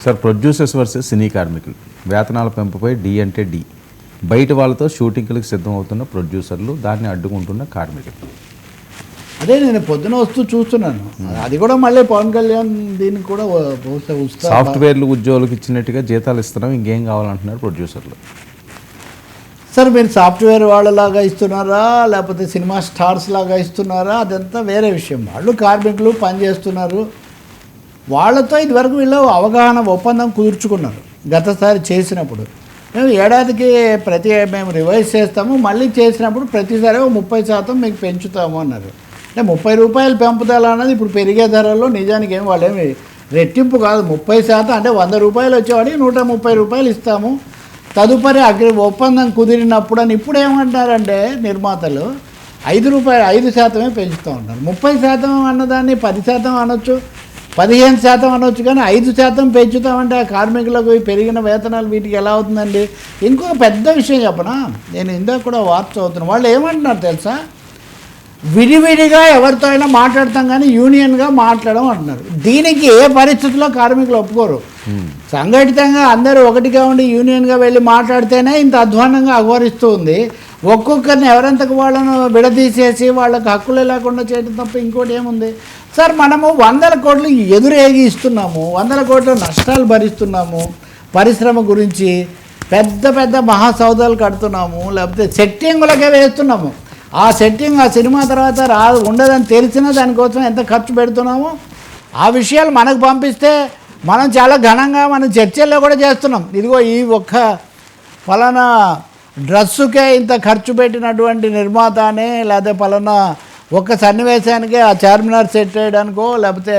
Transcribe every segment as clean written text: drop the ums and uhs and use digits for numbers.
Sir, producers versus సినీ కార్మికులు వేతనాల పెంపుపై D అంటే డి. బయట వాళ్ళతో షూటింగ్లకు సిద్ధమవుతున్న ప్రొడ్యూసర్లు, దాన్ని అడ్డుకుంటున్న కార్మికులు. అదే నేను పొద్దున వస్తూ చూస్తున్నాను. అది కూడా మళ్ళీ పవన్ కళ్యాణ్ దీనికి కూడా సాఫ్ట్వేర్లు ఉద్యోగులకు ఇచ్చినట్టుగా జీతాలు ఇస్తున్నాం, ఇంకేం కావాలంటున్నారు ప్రొడ్యూసర్లు. సార్, మీరు సాఫ్ట్వేర్ వాళ్ళలాగా ఇస్తున్నారా లేకపోతే సినిమా స్టార్స్ లాగా ఇస్తున్నారా, అదంతా వేరే విషయం. వాళ్ళు కార్మికులు పనిచేస్తున్నారు. వాళ్ళతో ఇదివరకు వీళ్ళు అవగాహన ఒప్పందం కుదుర్చుకున్నారు గతసారి చేసినప్పుడు. మేము ఏడాదికి మేము రివైజ్ చేస్తాము, మళ్ళీ చేసినప్పుడు ప్రతిసారి 30% మీకు పెంచుతాము అన్నారు. అంటే 30 రూపాయలు పెంపుదల అన్నది ఇప్పుడు పెరిగే ధరల్లో నిజానికి వాళ్ళేమి రెట్టింపు కాదు. 30% అంటే 100 రూపాయలు వచ్చేవాడికి 130 రూపాయలు ఇస్తాము తదుపరి ఒప్పందం కుదిరినప్పుడు అని. ఇప్పుడు ఏమంటారంటే నిర్మాతలు 5% పెంచుతూ ఉంటారు. 30% అన్నదాన్ని 10% అనొచ్చు, 15% అనొచ్చు, కానీ 5% పెంచుతామంటే ఆ కార్మికులకు పెరిగిన వేతనాలు వీటికి ఎలా అవుతుందండి? ఇంకొక పెద్ద విషయం చెప్పనా, నేను ఇందాక కూడా వార్త చదువుతున్నాను. వాళ్ళు ఏమంటున్నారు తెలుసా, విడివిడిగా ఎవరితో అయినా మాట్లాడతాం కానీ యూనియన్గా మాట్లాడడం అంటున్నారు. దీనికి ఏ పరిస్థితుల్లో కార్మికులు ఒప్పుకోరు. సంఘటితంగా అందరూ ఒకటిగా ఉండి యూనియన్గా వెళ్ళి మాట్లాడితేనే ఇంత అధ్వానంగా అఘోరిస్తూ ఉంది. ఒక్కొక్కరిని ఎవరంతకు వాళ్ళను విడదీసేసి వాళ్ళకి హక్కులే లేకుండా చేయడం తప్ప ఇంకోటి ఏముంది? సార్, మనము 100 కోట్లు ఎదురేగి ఇస్తున్నాము, 100 కోట్ల నష్టాలు భరిస్తున్నాము, పరిశ్రమ గురించి పెద్ద పెద్ద మహాసౌదాలు కడుతున్నాము, లేకపోతే సెట్టింగులకే వేస్తున్నాము. ఆ సెట్టింగ్ ఆ సినిమా తర్వాత ఉండదని తెలిసినా దానికోసం ఎంత ఖర్చు పెడుతున్నామో ఆ విషయాలు మనకు పంపిస్తే మనం చాలా ఘనంగా మనం చర్చల్లో కూడా చేస్తున్నాం. ఇదిగో ఈ ఒక్క ఫలానా డ్రస్సుకే ఇంత ఖర్చు పెట్టినటువంటి నిర్మాతనే, లేకపోతే ఫలానా ఒక్క సన్నివేశానికే ఆ చార్మినార్ సెట్ చేయడానికో లేకపోతే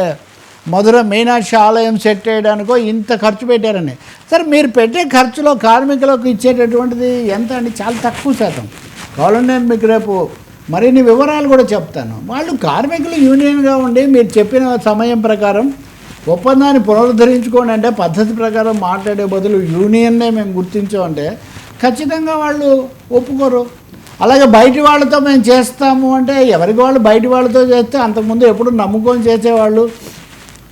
మధుర మీనాక్షి ఆలయం సెట్ చేయడానికో ఇంత ఖర్చు పెట్టారని. సరే, మీరు పెట్టే ఖర్చులో కార్మికులకు ఇచ్చేటటువంటిది ఎంత అండి? చాలా తక్కువ శాతం. కావాలంటే నేను మీకు రేపు మరిన్ని వివరాలు కూడా చెప్తాను. వాళ్ళు కార్మికులు యూనియన్గా ఉండి మీరు చెప్పిన సమయం ప్రకారం ఒప్పందాన్ని పునరుద్ధరించుకోండి అంటే పద్ధతి ప్రకారం మాట్లాడే బదులు యూనియన్నే మేము గుర్తించామంటే ఖచ్చితంగా వాళ్ళు ఒప్పుకోరు. అలాగే బయటి వాళ్ళతో మేము చేస్తాము అంటే ఎవరికి వాళ్ళు బయటి వాళ్ళతో చేస్తే అంతకుముందు ఎప్పుడు నమ్ముకొని చేసేవాళ్ళు,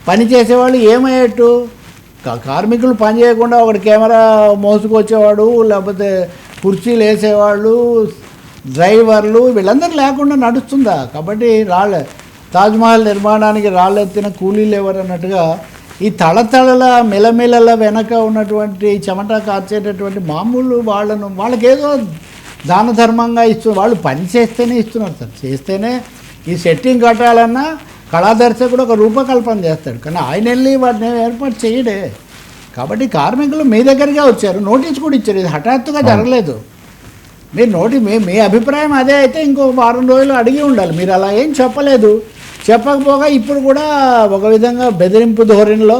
పని చేసేవాళ్ళు ఏమయ్యేట్టు? కార్మికులు పని చేయకుండా ఒకటి కెమెరా మోసుకొచ్చేవాడు, లేకపోతే కుర్చీలు వేసేవాళ్ళు, డ్రైవర్లు, వీళ్ళందరూ లేకుండా నడుస్తుందా? కాబట్టి తాజ్మహల్ నిర్మాణానికి రాళ్ళెత్తిన కూలీలు ఎవరు అన్నట్టుగా ఈ తళతళల మెలమెలల వెనక ఉన్నటువంటి చెమట కార్చేటటువంటి మామూలు వాళ్ళకేదో దాన ధర్మంగా వాళ్ళు పని చేస్తేనే ఇస్తున్నారు సార్. చేస్తేనే ఈ సెట్టింగ్ కట్టాలన్నా కళాదర్శకుడు ఒక రూపకల్పన చేస్తాడు, కానీ ఆయన వెళ్ళి వాటిని ఏర్పాటు చేయడే. కాబట్టి కార్మికులు మీ దగ్గరగా వచ్చారు, నోటీస్ కూడా ఇచ్చారు. ఇది హఠాత్తుగా జరగలేదు. మీరు మీ అభిప్రాయం అదే అయితే ఇంకో వారం రోజులు అడిగి ఉండాలి. మీరు అలా ఏం చెప్పలేదు. చెప్పకపోగా ఇప్పుడు కూడా ఒక విధంగా బెదిరింపు ధోరణిలో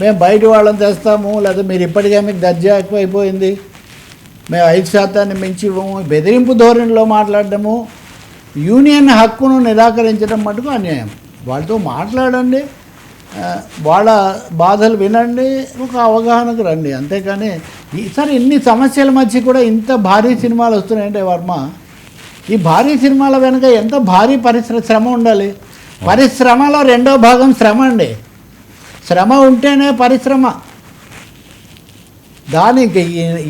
మేము బయట వాళ్ళని తెస్తాము, లేదా మీరు ఇప్పటికే మీకు దర్జా ఎక్కువైపోయింది, మేము 5% మించి ఇవ్వము, బెదిరింపు ధోరణిలో మాట్లాడడము, యూనియన్ హక్కును నిరాకరించడం మటుకు అన్యాయం. వాళ్ళతో మాట్లాడండి, వాళ్ళ బాధలు వినండి, ఒక అవగాహనకు రండి. అంతేకాని ఈసారి ఇన్ని సమస్యల మధ్య కూడా ఇంత భారీ సినిమాలు వస్తున్నాయంటే వర్మ, ఈ భారీ సినిమాల వెనుక ఎంత భారీ శ్రమ ఉండాలి. పరిశ్రమలో రెండో భాగం శ్రమ అండి. శ్రమ ఉంటేనే పరిశ్రమ. దానికి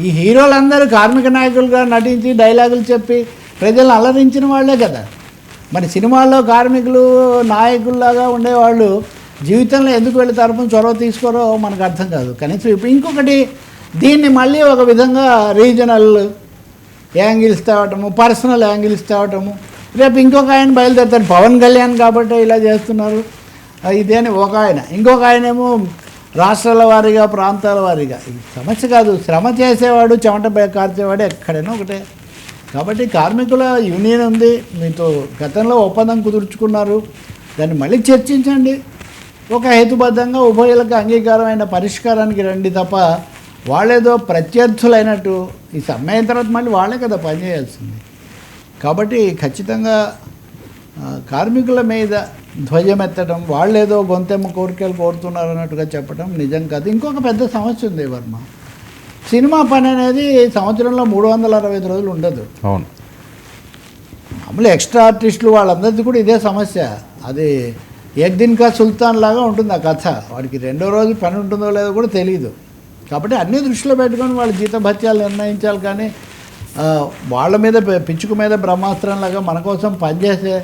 ఈ హీరోలందరూ కార్మిక నాయకులుగా నటించి డైలాగులు చెప్పి ప్రజలను అలరించిన వాళ్ళే కదా. మరి సినిమాల్లో కార్మికులు నాయకుల్లాగా ఉండేవాళ్ళు జీవితంలో ఎందుకు వెళ్ళి తరపున చొరవ తీసుకోరో మనకు అర్థం కాదు. కనీసం ఇంకొకటి, దీన్ని మళ్ళీ ఒక విధంగా రీజనల్ యాంగిల్స్ తేవటము, పర్సనల్ యాంగిల్స్ తేవటము. రేపు ఇంకొక ఆయన బయలుదేరుతారు, పవన్ కళ్యాణ్ కాబట్టి ఇలా చేస్తున్నారు ఇదేని ఒక ఆయన, ఇంకొక ఆయనేమో రాష్ట్రాల వారీగా ప్రాంతాల వారీగా. ఈ సమస్య కాదు, శ్రమ చేసేవాడు చెమట కార్చేవాడు ఎక్కడైనా ఒకటే. కాబట్టి కార్మికుల యూనియన్ ఉంది, మీతో గతంలో ఒప్పందం కుదుర్చుకున్నారు, దాన్ని మళ్ళీ చర్చించండి. ఒక హేతుబద్ధంగా ఉభయులకు అంగీకారమైన పరిష్కారానికి రండి తప్ప వాళ్ళేదో ప్రత్యర్థులైనట్టు ఈ సమ్మె తర్వాత మళ్ళీ వాళ్ళే కదా పనిచేయాల్సింది. కాబట్టి ఖచ్చితంగా కార్మికుల మీద ధ్వజమెత్తడం, వాళ్ళేదో గొంతెమ్మ కోరికలు కోరుతున్నారు అన్నట్టుగా చెప్పడం నిజం కాదు. ఇంకొక పెద్ద సమస్య ఉంది వర్మ, సినిమా పని అనేది సంవత్సరంలో 365 రోజులు ఉండదు. అవును, మామూలు ఎక్స్ట్రా ఆర్టిస్టులు వాళ్ళందరిది కూడా ఇదే సమస్య. అది ఏక్ దిన్ కా సుల్తాన్ లాగా ఉంటుంది ఆ కథ. వాడికి రెండో రోజు పని ఉంటుందో లేదో కూడా తెలియదు. కాబట్టి అన్నీ దృష్టిలో పెట్టుకొని వాళ్ళ జీతభత్యాలు నిర్ణయించాలి. కానీ వాళ్ళ మీద పిచ్చుకు మీద బ్రహ్మాస్త్రంలాగా మన కోసం పనిచేసే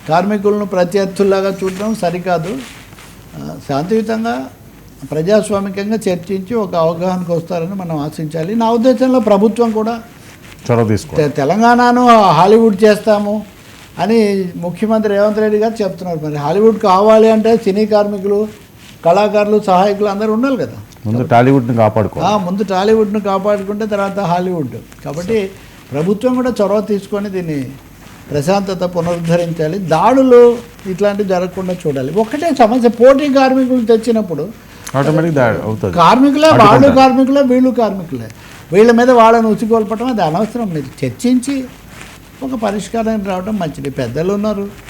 కార్మికులను ప్రత్యర్థుల్లాగా చూడడం సరికాదు. శాంతియుతంగా ప్రజాస్వామికంగా చర్చించి ఒక అవగాహనకు వస్తారని మనం ఆశించాలి. నా ఉద్దేశంలో ప్రభుత్వం కూడా చొరవ తీసుకో తెలంగాణను హాలీవుడ్ చేస్తాము అని ముఖ్యమంత్రి రేవంత్ రెడ్డి గారు చెప్తున్నారు. మరి హాలీవుడ్ కావాలి అంటే సినీ కార్మికులు, కళాకారులు, సహాయకులు అందరూ ఉండాలి కదా. ముందు టాలీవుడ్ని కాపాడుకో, ముందు టాలీవుడ్ను కాపాడుకుంటే తర్వాత హాలీవుడ్. కాబట్టి ప్రభుత్వం కూడా చొరవ తీసుకొని దీన్ని ప్రశాంతత పునరుద్ధరించాలి. దాడులు ఇట్లాంటివి జరగకుండా చూడాలి. ఒకటే సమస్య, పోటీ కార్మికులు తెచ్చినప్పుడు ఆటోమేటిక్ అవుతుంది. కార్మికులే, వాళ్ళు కార్మికులే, వీళ్ళు కార్మికులే, వీళ్ళ మీద వాళ్ళని ఉసిగొల్పటం అది అనవసరం. మీరు చర్చించి ఒక పరిష్కారానికి రావడం మంచిది. పెద్దలు ఉన్నారు,